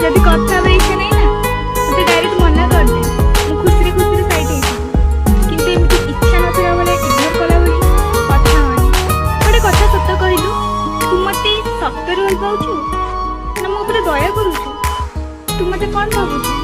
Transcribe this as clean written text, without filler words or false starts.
जदि कथा हेबार इच्छा नहीं ना मत डायरेक्ट मना कर दे। मु खुशी खुशी साइड किंतु एमती इच्छा नथिला बेले इग्नोर कला बेली कथा माने गोटे कथा सत कहलु तू मते सत्तर भल पाउछु ना मो ऊपर दया करूछु तू मते कोन भाबुछु